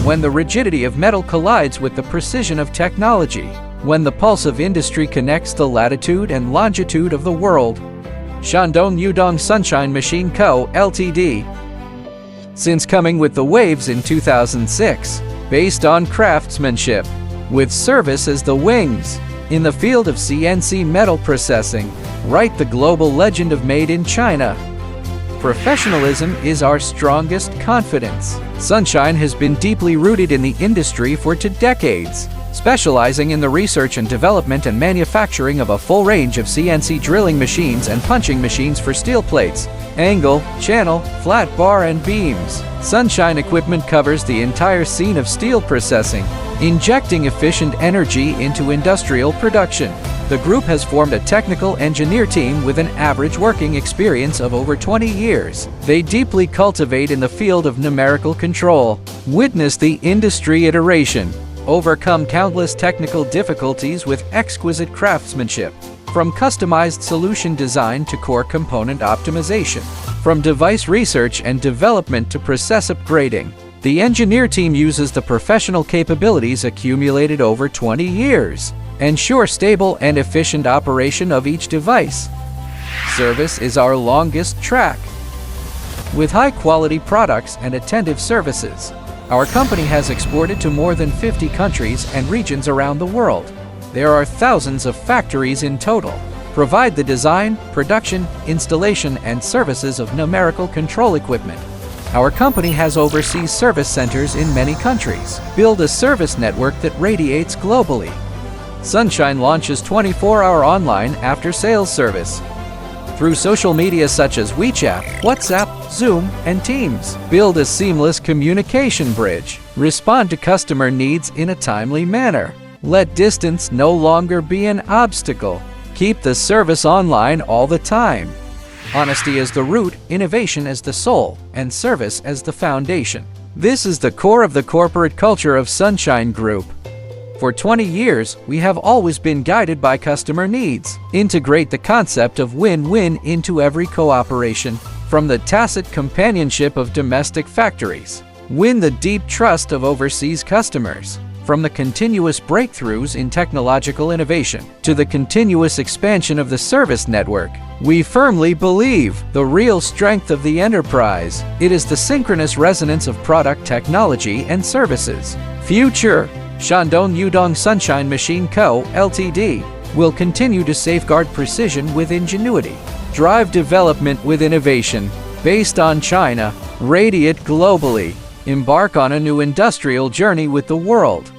when the rigidity of metal collides with the precision of technology, when the pulse of industry connects the latitude and longitude of the world. Shandong Yudong Sunshine Machine Co., Ltd. Since coming with the waves in 2006, based on craftsmanship, with service as the wings. In the field of CNC metal processing, write the global legend of Made in China. Professionalism is our strongest confidence. Sunshine has been deeply rooted in the industry for 2 decades, specializing in the research and development and manufacturing of a full range of CNC drilling machines and punching machines for steel plates, angle, channel, flat bar and beams. Sunshine equipment covers the entire scene of steel processing, injecting efficient energy into industrial production. The group has formed a technical engineer team with an average working experience of over 20 years. They deeply cultivate in the field of numerical control, witness the industry iteration, overcome countless technical difficulties with exquisite craftsmanship, from customized solution design to core component optimization, from device research and development to process upgrading. The engineer team uses the professional capabilities accumulated over 20 years, ensure stable and efficient operation of each device. Service is our longest track. With high-quality products and attentive services, our company has exported to more than 50 countries and regions around the world. There are thousands of factories in total. Provide the design, production, installation, and services of numerical control equipment. Our company has overseas service centers in many countries. Build a service network that radiates globally. Sunshine launches 24-hour online after-sales service. Through social media such as WeChat, WhatsApp, Zoom, and Teams, build a seamless communication bridge. Respond to customer needs in a timely manner. Let distance no longer be an obstacle. Keep the service online all the time. Honesty as the root, innovation as the soul, and service as the foundation. This is the core of the corporate culture of Sunshine Group. For 20 years, we have always been guided by customer needs. Integrate the concept of win-win into every cooperation, from the tacit companionship of domestic factories. Win the deep trust of overseas customers. From the continuous breakthroughs in technological innovation to the continuous expansion of the service network, we firmly believe the real strength of the enterprise. It is the synchronous resonance of product technology and services. Future Shandong Yudong Sunshine Machine Co., Ltd. will continue to safeguard precision with ingenuity, drive development with innovation, based on China, radiate globally, embark on a new industrial journey with the world.